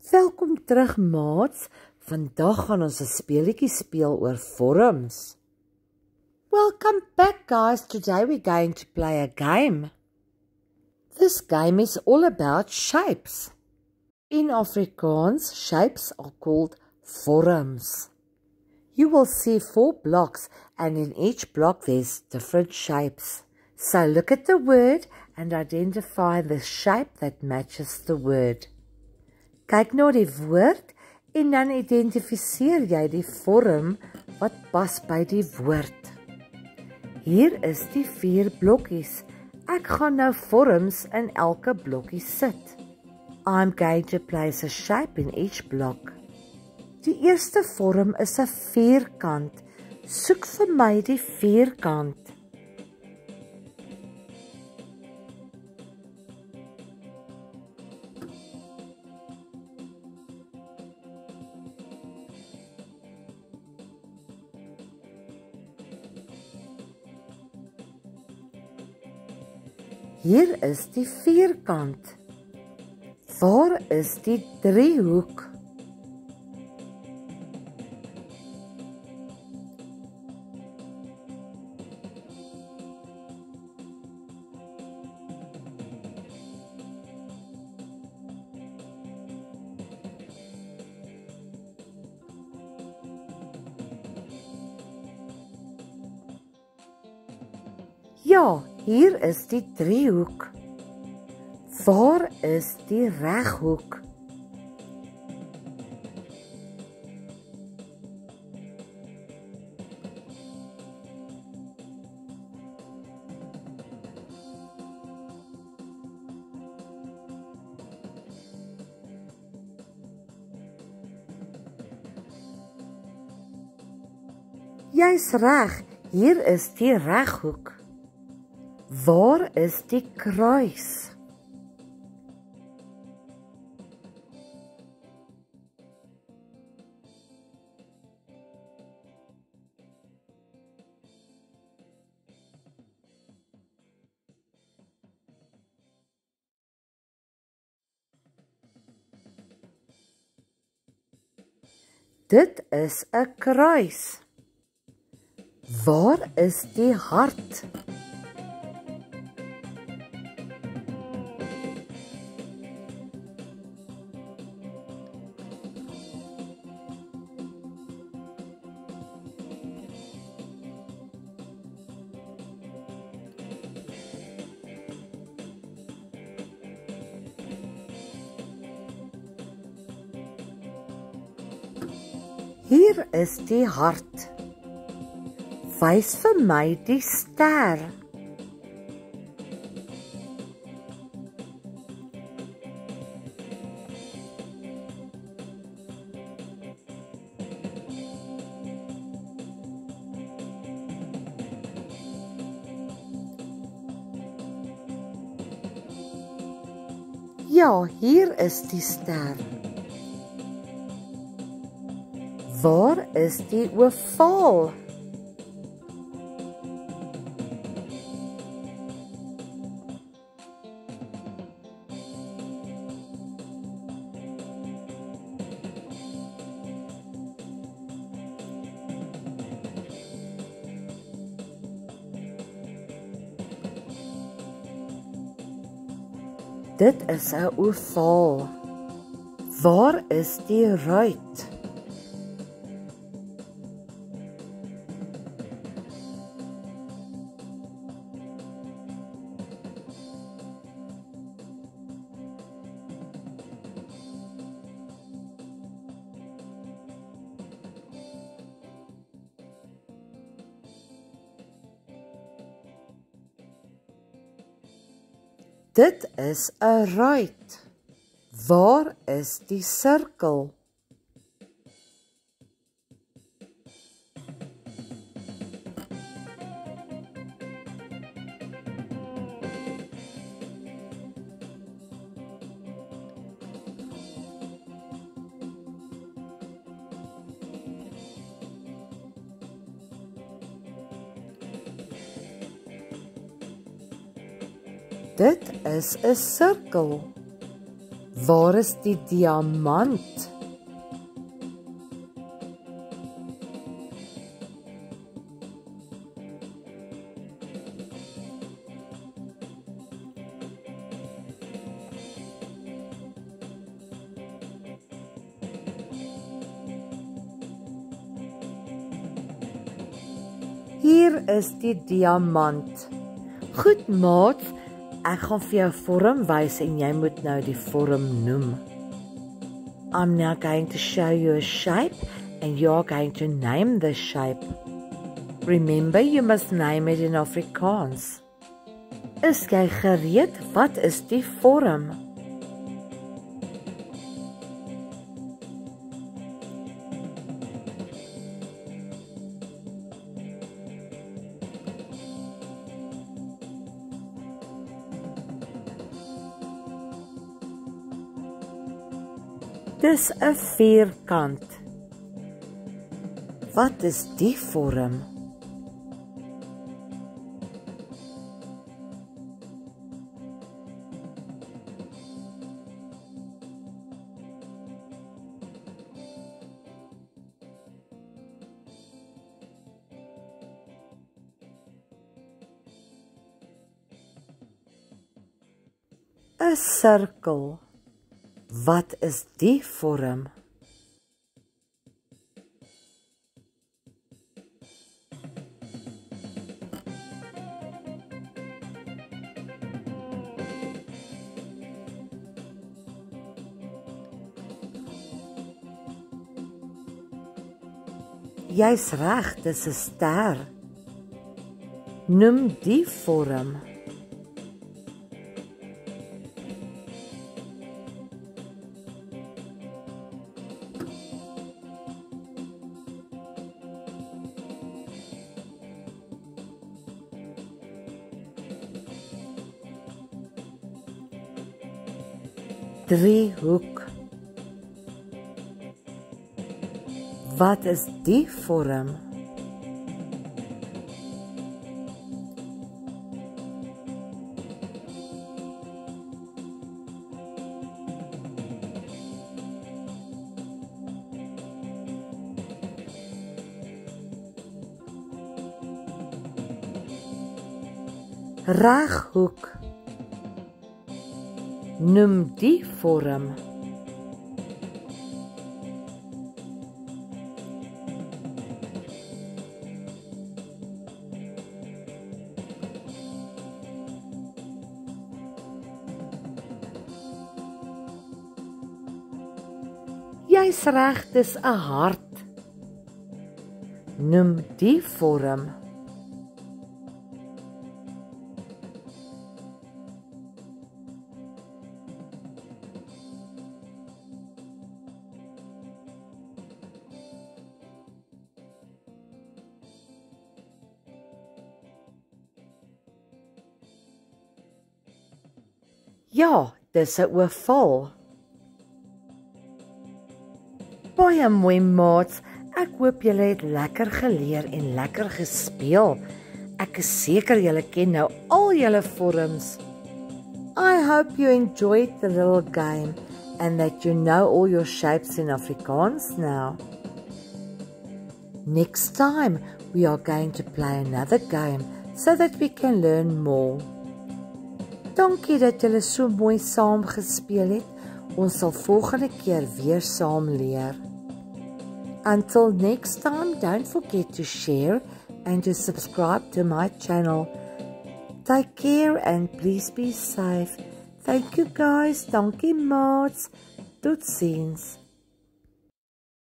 Welkom terug, maats. Vandag gaan ons 'n speletjie speel oor vorms. Welcome back, guys. Today we're going to play a game. This game is all about shapes. In Afrikaans, shapes are called vorms. You will see 4 blocks, and in each block there's different shapes. So look at the word and identify the shape that matches the word. Kyk na die woord en dan identifiseer jy die vorm wat pas by die woord. Hier is die 4 blokkies. Ek gaan nou vorms in elke blokkie sit. I'm going to place a shape in each block. Die eerste vorm is 'n vierkant. Soek vir my die vierkant. Hier is die vierkant. Waar is die driehoek? Ja, hier is die driehoek. Waar is die reghoek? Jy's reg, hier is die reghoek. Waar is die kruis? Dit is 'n kruis. Waar is die hart? Hier is die hart. Wys vir my die ster. Ja, hier is die ster. Waar is die ovaal? Dit is 'n ovaal. Waar is die ruit? Dit is 'n ruit. Waar is die sirkel? Dit is 'n sirkel. Waar is die diamant? Hier is die diamant. Goed, maat, ek gaan vir jou vorm wys en jy moet nou die vorm noem. I'm now going to show you a shape and you're going to name the shape. Remember, you must name it in Afrikaans. Is jy gereed? Wat is die vorm? Dis 'n vierkant. Wat is die vorm? ‘n sirkel. Wat is die vorm? Jy's reg, dis 'n ster. Noem die vorm. Driehoek. Wat is die vorm? Reghoek. Noem die vorm. Jy's reg, dis 'n hart. Noem die vorm. Ja, dis 'n oval. Baie mooi, maats. Ek hoop julle het lekker geleer en lekker gespeel. Ek is seker julle ken nou al julle vorms. I hope you enjoyed the little game and that you know all your shapes in Afrikaans now. Next time we are going to play another game so that we can learn more. Dankie dat julle so mooi saam gespeel het. Ons sal volgende keer weer saam leer. Until next time, don't forget to share and to subscribe to my channel. Take care and please be safe. Thank you guys. Dankie maats. Totsiens.